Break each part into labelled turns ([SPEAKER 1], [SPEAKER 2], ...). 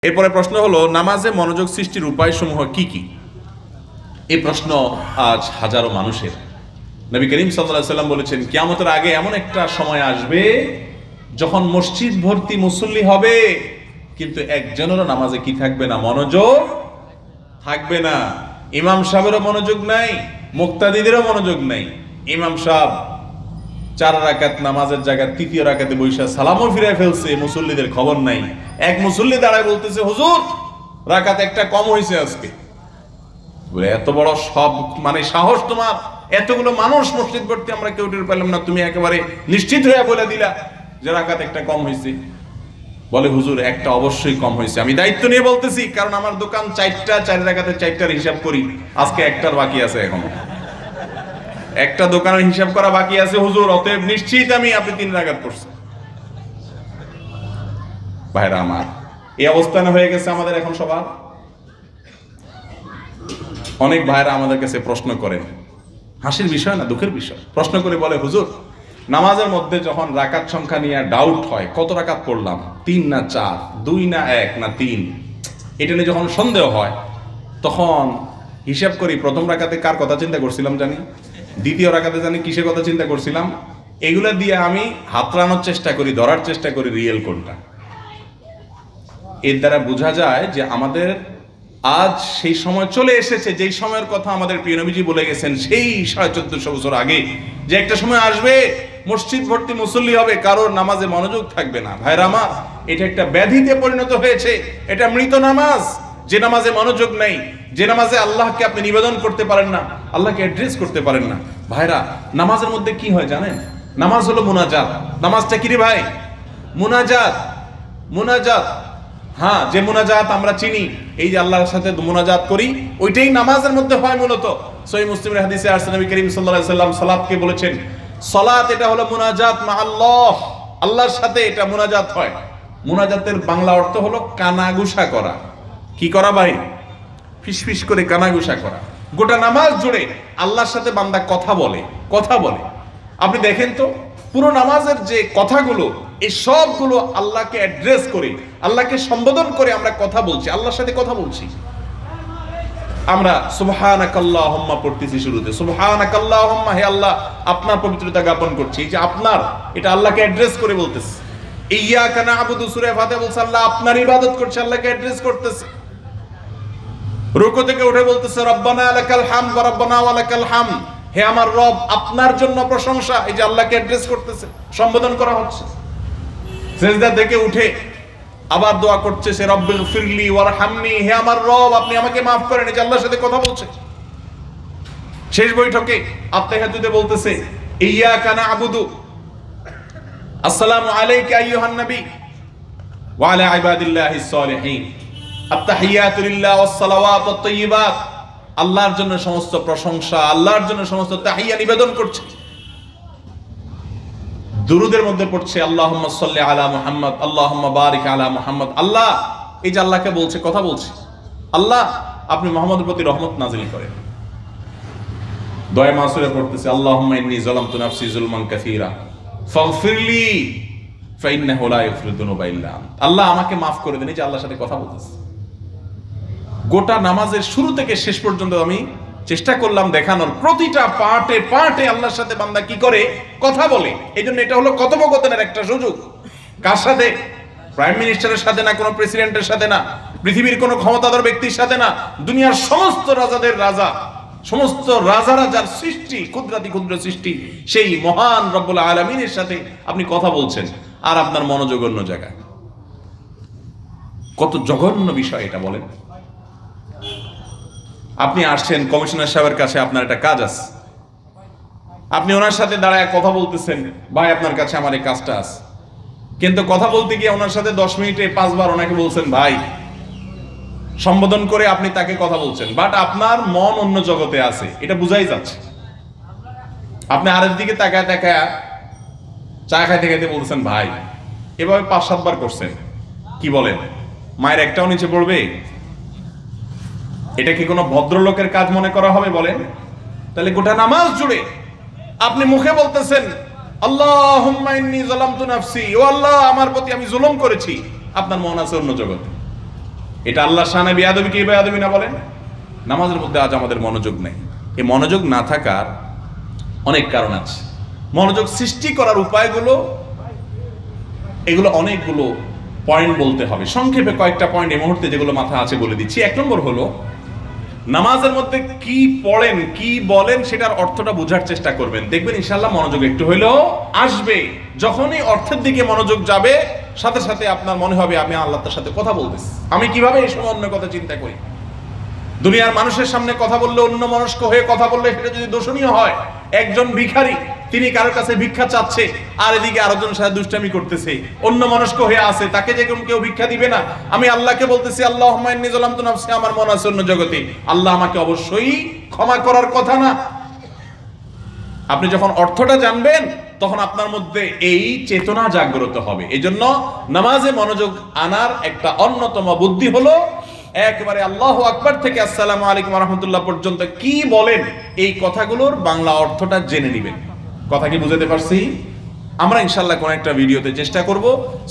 [SPEAKER 1] এরপরে প্রশ্ন হলো, নামাজে মনোযোগ সৃষ্টির উপায়সমূহ কি কি? এই প্রশ্ন আজ হাজারো মানুষের। নবী করিম সাল্লাল্লাহু আলাইহি ওয়াসাল্লাম বলেছেন, কিয়ামতের আগে এমন একটা সময় আসবে যখন মসজিদ ভর্তি মুসল্লি হবে, কিন্তু একজনেরও নামাজে কি থাকবে না? মনোযোগ থাকবে না। ইমাম সাহেবেরও মনোযোগ নাই, মুক্তাদিদেরও মনোযোগ নাই। ইমাম সাহেব 4 রাকাত নামাজের জায়গায় 3য় রাকাতে বৈশা সালামও ফিরায় ফেলছে, মুসল্লিদের খবর নাই। এক মুসল্লি দাঁড়ায় বলতেছে, হুজুর রাকাত একটা কম হয়েছে আজকে। বলে, এত বড় সব মানে সাহস তোমার, এতগুলো মানুষ মসজিদ ভর্তি আমরা কেউ টের পেলাম না, তুমি একেবারে নিশ্চিত হয়ে বলে দিলা যে রাকাত একটা কম হয়েছে। বলে, হুজুর একটা অবশ্যই কম হয়েছে, আমি দায়িত্ব নিয়ে বলতেছি, কারণ আমার দোকান 4 রাকাতে 4টার হিসাব করি, আজকে একটার বাকি আছে, এখনো একটা দোকানের হিসাব করা বাকি আছে হুজুর, অতএব নিশ্চিত আমি আপনি 3 রাকাত করছেন। ভাইরা আমার, এই অবস্থানে হয়ে গেছে আমাদের এখন সবার। অনেক ভাইরা আমাদের কাছে প্রশ্ন করেন, হাসির বিষয় না, দুঃখের বিষয়। প্রশ্ন করে বলে, হুজুর নামাজের মধ্যে যখন রাকাত সংখ্যা নিয়ে ডাউট হয়, কত রাকাত পড়লাম, 3 না 4, 2 না 1 না 3, এটা নিয়ে যখন সন্দেহ হয়, তখন হিসাব করি প্রথম রাকাতে কার কথা চিন্তা করছিলাম জানি, দ্বিতীয় রাকাতে জানি কিসের কথা চিন্তা করছিলাম। এগুলা দিয়ে আমি হাতড়ানোর চেষ্টা করি, ধরার চেষ্টা করি রিয়েল কোনটা। এর দ্বারা বোঝা যায় যে আমাদের আজ সেই সময় চলে এসেছে, যেই সময়ের কথা আমাদের প্রিয় নবীজি বলে গেছেন সেই 1450 বছর আগে, যে একটা সময় আসবে মসজিদ ভর্তি মুসল্লি হবে, কারোর নামাজে মনোযোগ থাকবে না। ভাইরা আমার, এটা একটা ব্যাধিতে পরিণত হয়েছে, এটা মৃত নামাজ। যে নামাজে মনোযোগ নেই, যে নামাজে আল্লাহকে আপনি নিবেদন করতে পারেন না, আল্লাহকে অ্যাড্রেস করতে পারেন না। ভাইরা, নামাজের মধ্যে কি হয় জানেন? নামাজ হলো মুনাজাত। নামাজটা কি রে ভাই? মুনাজাত। মুনাজাত, হ্যাঁ, যে মুনাজাত আমরা চিনি, এই যে আল্লাহর সাথে মুনাজাত করি, ওইটাই নামাজের মধ্যে হয় মূলত। সহিহ মুসলিমের হাদিসে আসছে, নবী করিম সাল্লাল্লাহু আলাইহি ওয়াসাল্লাম সালাতকে বলেছেন, সালাত এটা হলো মুনাজাত মা আল্লাহ, আল্লাহর সাথে এটা মুনাজাত হয়। মুনাজাতের বাংলা অর্থ হলো কানাঘুষা করা। কি করা ভাই? ফিসফিস করে কানাঘুষা করা। গোটা নামাজ জুড়ে আল্লাহর সাথে বান্দা কথা বলে, কথা বলে। আপনি দেখেন তো, পুরো নামাজের যে কথাগুলো, এই সবগুলো আল্লাহকে অ্যাড্রেস করে, আল্লাহকে সম্বোধন করে আমরা কথা বলছি, আল্লাহর সাথে কথা বলছি। আমরা সুবহানাকাল্লাহুম্মা পড়তেছি শুরুতে, সুবহানাকাল্লাহুম্মা, হে আল্লাহ আপনার পবিত্রতা জ্ঞাপন করছি। এই যে আপনার, এটা আল্লাহকে অ্যাড্রেস করে বলতেছে। ইয়্যাকা না'বুদু, সূরা ফাতিহা বলছে আল্লাহ আপনার ইবাদত করছে, আল্লাহকে অ্যাড্রেস করতেছে। রুকু থেকে উঠে বলতেছে রব্বানা লাকাল হামদ ওয়া রব্বানা ওয়া লাকাল হামদ, হে আমার রব আপনার জন্য প্রশংসা। এই যে আল্লাহকে অ্যাড্রেস করতেছে, সম্বোধন করা হচ্ছে। সিজদা থেকে উঠে আবার দোয়া করছে সে, রব্বিল ফিরলি ওয়ারহামনি, হে আমার রব আপনি আমাকে মাফ করেন। এই যে আল্লাহর সাথে কথা বলছে। শেষ বৈঠকে আত্তাহিয়াতুতে বলতেছে ইয়্যাকা না'বুদু, আসসালামু আলাইকা আইয়ুহান নবী ওয়া আলা ইবাদিল্লাহিস সালিহিন, আত্তাহিয়াতু লিল্লাহ ওয়াস সালাওয়াতু ওয়াত তাইয়্যিবাত, আল্লাহর জন্য সমস্ত প্রশংসা, আল্লাহর জন্য সমস্ত তাহিয়া নিবেদন করছে। দুরুদের মধ্যে পড়ছে আল্লাহুম্মা সাল্লি আলা মুহাম্মদ, আল্লাহুম্মা বারিক আলা মুহাম্মদ। আল্লাহ, এই যে আল্লাহকে বলছে, কথা বলছে, আল্লাহ আপনি মুহাম্মদের প্রতি রহমত নাযিল করেন। দোয়া মাসুরে পড়তেছে আল্লাহুম্মা ইন্নী যালামতু নাফসি যুলমান কাসীরা ফাগফিরলি ফাইন্নাহু লা ইয়াগফিরুদ যুনুবা ইল্লা আনতা। আল্লাহ আমাকে মাফ করে দেন। এই যে আল্লাহর সাথে কথা বলতেছে। গোটা নামাজের শুরু থেকে শেষ পর্যন্ত আমি চেষ্টা করলাম দেখানোর, প্রতিটা পার্টে পার্টে আল্লাহর সাথে বান্দা কি করে? কথা বলে। এই জন্য এটা হলো কথোপকথনের একটা সুযোগ। কার সাথে? প্রাইম মিনিস্টারের সাথে না, কোনো প্রেসিডেন্টের সাথে না, পৃথিবীর কোনো ক্ষমতাধর ব্যক্তির সাথে না, দুনিয়ার সমস্ত রাজাদের রাজা, সমস্ত রাজারা যার সৃষ্টি, ক্ষুদ্রাতি ক্ষুদ্র সৃষ্টি, সেই মহান রব্বুল আলামিনের সাথে আপনি কথা বলছেন, আর আপনার মনোযোগ অন্য জায়গায়। কত জঘন্য বিষয় এটা বলেন। আপনি আসছেন কমিশনার সাহেবের কাছে, আপনার একটা কাজ আছে, আপনি ওনার সাথে দাঁড়ায় কথা বলতেছেন, ভাই আপনার কাছে আমার এই কাজটা আছে। কিন্তু কথা বলতে গিয়ে ওনার সাথে 10 মিনিটে 5 বার ওনাকে বলছেন ভাই, সম্বোধন করে আপনি তাকে কথা বলছেন, বাট আপনার মন অন্য জগতে আছে, এটা বুঝাই যাচ্ছে। আপনি আরেক দিকে তাকায় তাকায় চা খাইতে খাইতে বলতেছেন ভাই, এভাবে 5-7 বার করছেন, কি বলেন মায়ের একটাও নিচে পড়বে? এটা কি কোনো ভদ্রলোকের কাজ মনে করা হবে বলেন? তাহলে গোটা নামাজ জুড়ে আপনি মুখে বলতেছেন আল্লাহুম্মা ইন্নী যালামতু নাফসি, ও আল্লাহ আমার প্রতি আমি জুলুম করেছি, আপনার মন আছে অন্য জগতে। এটা আল্লাহর শানে বেয়াদবি কি বেয়াদবি না বলেন? নামাজের মধ্যে আজ আমাদের মনোযোগ নেই। এই মনোযোগ না থাকার অনেক কারণ আছে। মনোযোগ সৃষ্টি করার উপায়গুলো, এগুলো অনেকগুলো পয়েন্ট বলতে হবে। সংক্ষেপে কয়েকটা পয়েন্ট এই মুহূর্তে যেগুলো মাথা আছে বলে দিচ্ছি। 1 নম্বর হলো, নামাজের মধ্যে কি পড়েন কি বলেন সেটার অর্থটা বোঝার চেষ্টা করবেন। দেখবেন ইনশাআল্লাহ মনোযোগ একটু হইলেও আসবে। যখনই অর্থের দিকে মনোযোগ যাবে, সাথে সাথে আপনার মনে হবে আমি আল্লাহর সাথে কথা বলতেছি। আমি কিভাবে এই সময় অন্য কথা চিন্তা করি। দুনিয়ার মানুষের সামনে কথা বললে, অন্য মনস্ক হয়ে কথা বললে সেটা যদি দোষণীয় হয়, একজন ভিখারি তিনি কারোর কাছে ভিক্ষা চাচ্ছে আর এদিকে আরেকজন সাথে দুষ্টামি করতেছে, অন্য মনস্ক হয়ে আছে, তাকে যে কেউ ভিক্ষা দিবে না। আমি আল্লাহকে বলতেছি আল্লাহুম্মা ইন্নী যালামতু নাফসি, আমার মন আছে অন্য জগতে, আল্লাহ আমাকে অবশ্যই ক্ষমা করার কথা না। আপনি যখন অর্থটা জানবেন তখন আপনার মধ্যে এই চেতনা জাগ্রত হবে। এই জন্য নামাজে মনোযোগ আনার একটা অন্যতম বুদ্ধি হলো একবারে আল্লাহু আকবার থেকে আসসালামু আলাইকুম ওয়া রাহমাতুল্লাহ পর্যন্ত কি বলেন এই কথাগুলোর বাংলা অর্থটা জেনে নেবেন। কথা কি বুঝাতে পারছি? আমরা ইনশাআল্লাহ কোন একটা ভিডিওতে চেষ্টা করব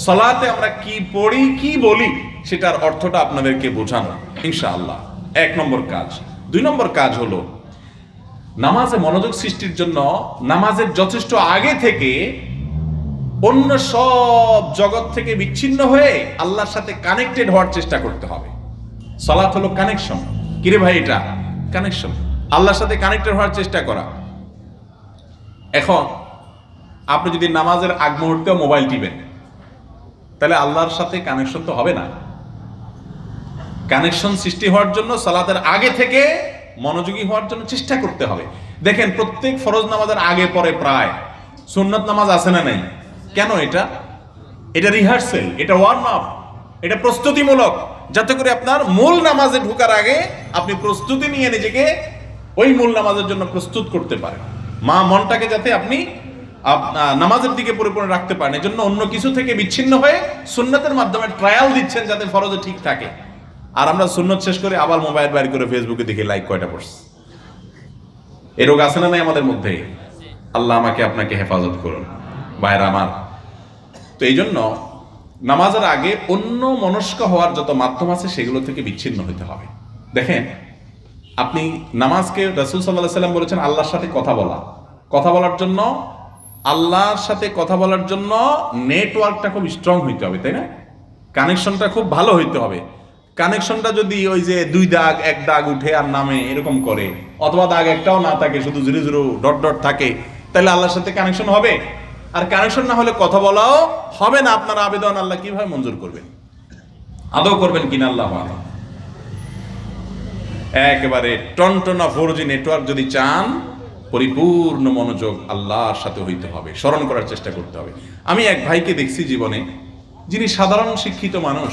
[SPEAKER 1] সালাতে আমরা কি পড়ি কি বলি সেটার অর্থটা আপনাদেরকে বোঝানো ইনশাআল্লাহ। 1 নম্বর কাজ। 2 নম্বর কাজ হলো নামাজে মনোযোগ সৃষ্টির জন্য নামাজের যথেষ্ট আগে থেকে অন্য সব জগৎ থেকে বিচ্ছিন্ন হয়ে আল্লাহর সাথে কানেক্টেড হওয়ার চেষ্টা করতে হবে। সালাত হলো কানেকশন। কিরে ভাই, এটা কানেকশন, আল্লাহর সাথে কানেক্টেড হওয়ার চেষ্টা করা। এখন আপনি যদি নামাজের আগ মুহূর্তে মোবাইল টিপেন, তাহলে আল্লাহর সাথে কানেকশন তো হবে না। কানেকশন সৃষ্টি হওয়ার জন্য সালাতের আগে থেকে মনোযোগী হওয়ার জন্য চেষ্টা করতে হবে। দেখেন প্রত্যেক ফরজ নামাজের আগে পরে প্রায় সুন্নত নামাজ আছে না নাই? কেন? এটা রিহার্সেল, এটা ওয়ার্ম আপ, এটা প্রস্তুতিমূলক, যাতে করে আপনার মূল নামাজে ঢোকার আগে আপনি প্রস্তুতি নিয়ে নিজেকে ওই মূল নামাজের জন্য প্রস্তুত করতে পারেন। মনটাকে যাতে আপনি নামাজের দিকে পরিপূর্ণ রাখতে পারেন। এজন্য অন্য কিছু থেকে বিচ্ছিন্ন হয়ে সুন্নতের মাধ্যমে ট্রায়াল দিচ্ছেন যাতে ফরজে ঠিক থাকে। আর আমরা সুন্নত শেষ করে আবার মোবাইল বাইর করে ফেসবুকে দেখি লাইক কয়টা পড়ছে। এই রোগ আছে না নাই আমাদের মধ্যে? আল্লাহ আমাকে আপনাকে হেফাজত করুন ভাইরা আমার। তো এই জন্য নামাজের আগে অন্য মনস্ক হওয়ার যত মাধ্যম আছে সেগুলো থেকে বিচ্ছিন্ন হতে হবে। দেখেন আপনি নামাজকে রাসূল সাল্লাল্লাহু আলাইহি ওয়াসাল্লাম বলেছেন আল্লাহর সাথে কথা বলা। কথা বলার জন্য আল্লাহর সাথে কথা বলার জন্য নেটওয়ার্কটা খুব স্ট্রং হইতে হবে, তাই না? কানেকশনটা খুব ভালো হইতে হবে। কানেকশনটা যদি ওই যে 2 দাগ 1 দাগ উঠে আর নামে এরকম করে, অথবা দাগ একটাও না থাকে, শুধু 0 0 ডট ডট থাকে, তাহলে আল্লাহর সাথে কানেকশন হবে? আর কানেকশন না হলে কথা বলাও হবে না। আপনার আবেদন আল্লাহ কিভাবে মঞ্জুর করবেন? আদৌ করবেন কিনা আল্লাহ ভালো। একেবারে টনটনা 4G নেটওয়ার্ক যদি চান, পরিপূর্ণ মনোযোগ আল্লাহর সাথে হইতে হবে, স্মরণ করার চেষ্টা করতে হবে। আমি এক ভাইকে দেখছি জীবনে, যিনি সাধারণ শিক্ষিত মানুষ,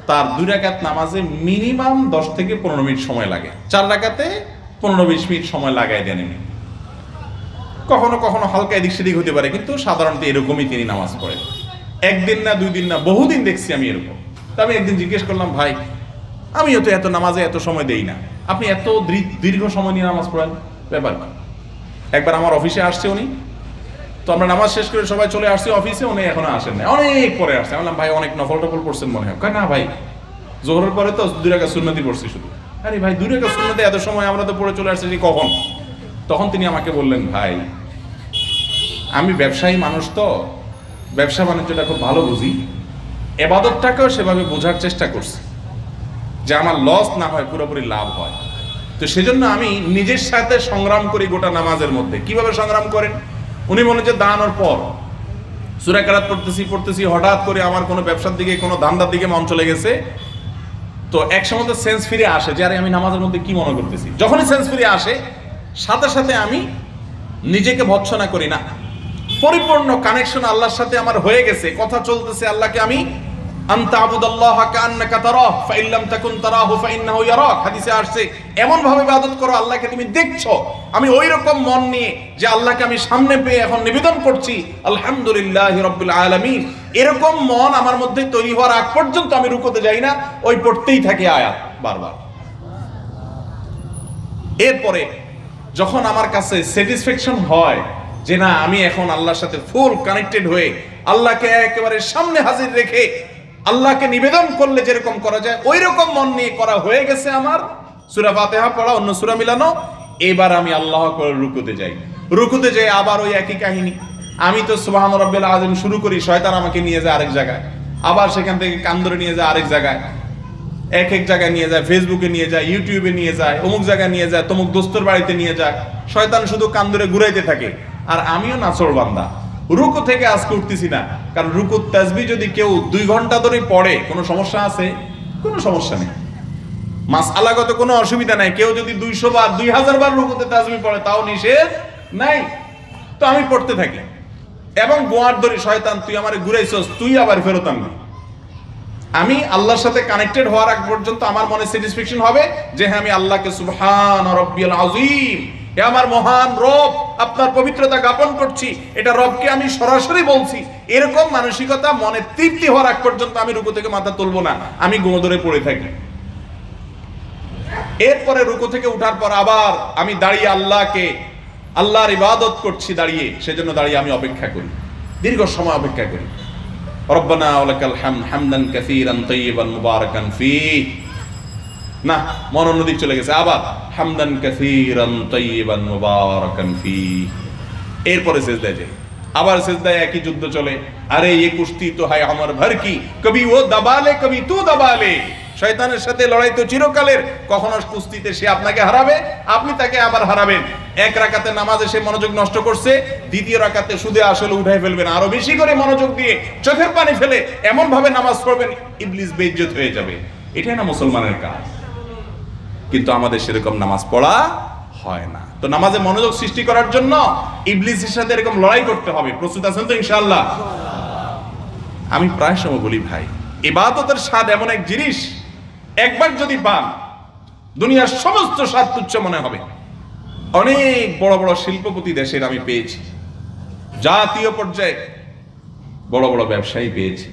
[SPEAKER 1] তার 2 রাকাত নামাজে মিনিমাম 10 থেকে 15 মিনিট সময় লাগে। 4 রাকাতে 15-20 মিনিট সময় লাগাই দেন। কখনো কখনো হালকা এদিক সেদিক হতে পারে, কিন্তু সাধারণত এরকমই তিনি নামাজ পড়েন। 1 দিন না 2 দিন না, বহুদিন দেখছি আমি এরকম। তা আমি একদিন জিজ্ঞেস করলাম, ভাই আমিও তো এত নামাজে এত সময় দেই না, আপনি এত দীর্ঘ সময় নিয়ে নামাজ পড়েন, ব্যাপার কি? একবার আমার অফিসে আসছে উনি, তো আমরা নামাজ শেষ করে সবাই চলে আসছি অফিসে, উনি এখনো আসেন না, অনেক পরে আসছে। আমি বললাম ভাই অনেক নফল টফল পড়ছেন মনে হয়। না ভাই, জোহরের পরে তো 2 রাকাত সুন্নতি পড়ছি শুধু। আরে ভাই 2 রাকাত সুন্নতি এত সময় আমরা তো পড়ে চলে আসছি কখন? তখন তিনি আমাকে বললেন, ভাই আমি ব্যবসায়ী মানুষ, তো ব্যবসা বাণিজ্যটা খুব ভালো বুঝি, এবাদতটাকেও সেভাবে বোঝার চেষ্টা করছি যে আমার লস না হয়, পুরোপুরি লাভ হয়। তো সেজন্য আমি নিজের সাথে সংগ্রাম করি গোটা নামাজের মধ্যে। কিভাবে সংগ্রাম করেন? উনি মনে হচ্ছে দাঁড়ানোর পর সূরা কেরাত পড়তেছি, হঠাৎ করে আমার কোনো ব্যবসার দিকে, কোনো ধান্দার দিকে মন চলে গেছে। তো এক সময় তো সেন্স ফিরে আসে যে আরে আমি নামাজের মধ্যে কি মনে করতেছি। যখনই সেন্স ফিরে আসে, সাথে সাথে আমি নিজেকে ভৎসনা করি না, পরিপূর্ণ কানেকশন আল্লাহর সাথে আমার হয়ে গেছে, কথা চলতেছে। আল্লাহকে আমি আনতা আবুদাল্লাহ কাআন্নাকা তারাহ ফাইন লাম তাকুন তারাহু ফাইন্নাহু ইয়ারাক, হাদিসে আসছে এমন ভাবে ইবাদত করো আল্লাহকে তুমি দেখছো। আমি ওই রকম মন নিয়ে যে আল্লাহকে আমি সামনে পেয়ে এখন নিবেদন করছি আলহামদুলিল্লাহি রাব্বিল আলামিন, এরকম মন আমার মধ্যে তৈরি হওয়ার আগ পর্যন্ত আমি রুকুতে যাই না, ওই পড়তেই থাকি আয়াত বারবার। এরপরে যখন আমার কাছে স্যাটিসফ্যাকশন হয় যে না আমি এখন আল্লাহর সাথে ফুল কানেক্টেড হয়ে আল্লাহকে একেবারে সামনে হাজির রেখে আল্লাহকে নিবেদন করলে যেরকম করা যায় ওই রকম মন নিয়ে করা হয়ে গেছে আমার। সূরা ফাতিহা পড়া, অন্য সূরা মিলানো। এবার আমি আল্লাহ করে রুকুতে যাই, রুকুতে যাই আবার ওই একই কাহিনী। আমি তো সুবহান রাব্বিল আযীম শুরু করি, শয়তান আমাকে নিয়ে যায় আরেক জায়গায়, আবার সেখান থেকে কান ধরে নিয়ে যায় আরেক জায়গায়, এক এক জায়গায় নিয়ে যায়, ফেসবুকে নিয়ে যায়, ইউটিউবে নিয়ে যায়, অমুক জায়গায় নিয়ে যায়, তমুক দোস্তর বাড়িতে নিয়ে যায়। শয়তান শুধু কান ধরে ঘুরাইতে থাকে, আর আমিও নাছর বান্দা। রুকু থেকে আজকে উঠতেছি না, কারণ রুকুর তাসবিহ যদি কেউ 2 ঘন্টা ধরে পড়ে কোনো সমস্যা আছে? কোনো সমস্যা নেই, মাসআলাগত কোনো অসুবিধা নাই। কেউ যদি 200 বার 2000 বার রুকুতে তাসবিহ পড়ে তাও নিষেধ নাই। তো আমি পড়তে থাকি এবং গোয়ার ধরে, শয়তান তুই আমারে ঘুরাইছস, তুই আবার ফেরত আনবি। আমি আল্লাহর সাথে কানেক্টেড হওয়ার আগ পর্যন্ত আমার মনে স্যাটিসফ্যাকশন হবে যে হ্যাঁ আমি আল্লাহকে সুবহান রাব্বিয়াল আযীম, হে আমার মহান রব, আপনার পবিত্রতা জ্ঞাপন করছি, এটা রবকে আমি সরাসরি বলছি। এরকম মানসিকতা মনে তৃপ্তি হওয়ার আগ পর্যন্ত আমি রুকু থেকে মাথা তুলবো না, আমি গোঁ ধরে পড়ে থাকি। এরপরে রুকু থেকে উঠার পর আবার আমি দাঁড়িয়ে আল্লাহর ইবাদত করছি দাঁড়িয়ে, সেজন্য দাঁড়িয়ে আমি অপেক্ষা করি, দীর্ঘ সময় অপেক্ষা করি। রব্বানা ওয়ালাকাল হামদ হামদান কাসীরান তাইয়িবান মুবারাকান ফীহি, না মন অন্যদিকে চলে গেছে, আবার হামদান কাসীরান তাইয়িবান মুবারাকান ফীহি। এরপরে সিজদায় যাই, আবার সিজদায় একই যুদ্ধ চলে। আরে ये কুস্তি তো হয় আমার ভর কি, কবি ও দবা লে কবি তু দবা লে। শয়তানের সাথে লড়াই তো চিরকালের, কখনো কুস্তিতে সে আপনাকে হারাবে, আপনি তাকে আবার হারাবেন। এক রাকাতে নামাজে সে মনোযোগ নষ্ট করছে, দ্বিতীয় রাকাতে সুদে আসলে উঠাই ফেলবেন, আরো বেশি করে মনোযোগ দিয়ে চোখের পানি ফেলে এমন ভাবে নামাজ পড়বেন ইবলিস বেইজ্জত হয়ে যাবে। এটাই না মুসলমানের কাজ। কিন্তু আমাদের সেরকম নামাজ পড়া হয় না। তো নামাজে মনোযোগ সৃষ্টি করার জন্য ইবলিসের সাথে এরকম লড়াই করতে হবে। প্রস্তুত আছেন তো ইনশাআল্লাহ? আমি প্রায় সময় বলি ভাই, ইবাদতের স্বাদ এমন এক জিনিস, একবার যদি পান দুনিয়ার সমস্ত স্বাদ তুচ্ছ মনে হবে। অনেক বড় বড় শিল্পপতি দেশের আমি পেয়েছি, জাতীয় পর্যায়ে বড় বড় ব্যবসায়ী পেয়েছি,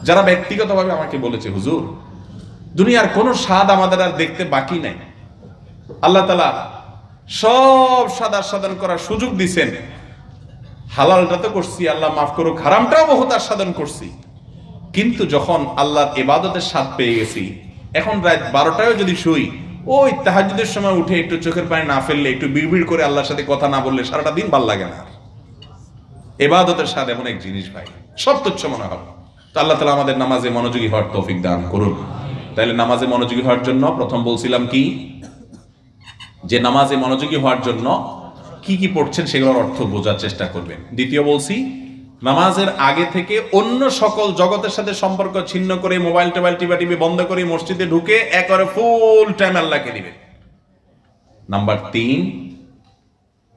[SPEAKER 1] যারা ব্যক্তিগতভাবে আমাকে বলেছে হুজুর দুনিয়ার কোনো স্বাদ আমাদের আর দেখতে বাকি নাই। আল্লাহ তাআলা সব স্বাদ আস্বাদন করার সুযোগ দিছেন, হালালটা তো করছি, আল্লাহ মাফ করুক, হারামটাও বহুত আস্বাদন করছি। কিন্তু যখন আল্লাহর ইবাদতের স্বাদ পেয়ে গেছি, এখন রাত 12টায়ও যদি শুই, ওই তাহাজ্জুদের সময় উঠে একটু চোখের পানি না ফেললে, একটু বিড়বিড় করে আল্লাহর সাথে কথা না বললে সারাটা দিন ভাল লাগে না। ইবাদতের স্বাদ এমন এক জিনিস ভাই, সব তুচ্ছ মনে হবে। তো আল্লাহ তাআলা আমাদের নামাজে মনোযোগী হওয়ার তৌফিক দান করুন। তাইলে নামাজে মনোযোগী হওয়ার জন্য প্রথম বলছিলাম কি, যে নামাজে মনোযোগী হওয়ার জন্য কি কি পড়ছেন সেগুলোর অর্থ বোঝার চেষ্টা করবেন। দ্বিতীয় বলছি, নামাজের আগে থেকে অন্য সকল জগতের সাথে সম্পর্ক ছিন্ন করে, মোবাইল টোবাইল টিপি বন্ধ করে মসজিদে ঢুকে একবারে ফুল টাইম আল্লাহকে দিবেন। নাম্বার 3,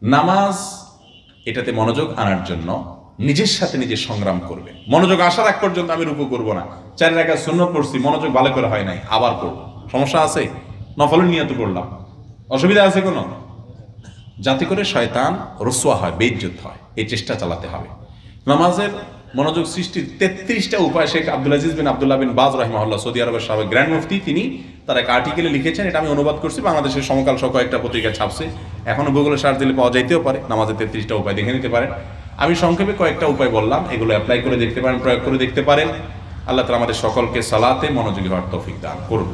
[SPEAKER 1] নামাজ এটাতে মনোযোগ আনার জন্য নিজের সাথে নিজে সংগ্রাম করবেন। মনোযোগ আসার আগ পর্যন্ত আমি রুকু করব না। 4 রাকাত সুন্নাত পড়ছি, মনোযোগ ভালো করে হয় নাই, আবার পড়ব। সমস্যা আছে? নফলের নিয়ত পড়লাম, অসুবিধা আছে কোনো? যাতে করে শয়তান রসুয়া হয়, বেইজ্জত হয়, এই চেষ্টা চালাতে হবে। নামাজের মনোযোগ সৃষ্টির 33টা উপায় শেখ আব্দুল আজিজ বিন আব্দুল্লাহ বিন বাজ রাহিমাহুল্লাহ, সৌদি আরবের সাবেক গ্র্যান্ড মুফতি, তিনি তার এক আর্টিকেলে লিখেছেন। এটা আমি অনুবাদ করছি, বাংলাদেশের সমকাল সহ কয়েকটা পত্রিকা ছাপছে, এখনো গুগলে সার্চ দিলে পাওয়া যাইতেও পারে। নামাজের 33টা উপায় দেখে নিতে পারেন। আমি সংক্ষেপে কয়েকটা উপায় বললাম, এগুলো অ্যাপ্লাই করে দেখতে পারেন, প্রয়োগ করে দেখতে পারেন। আল্লাহ তাআলা আমাদের সকলকে সালাতে মনোযোগী হওয়ার তৌফিক দান করুন।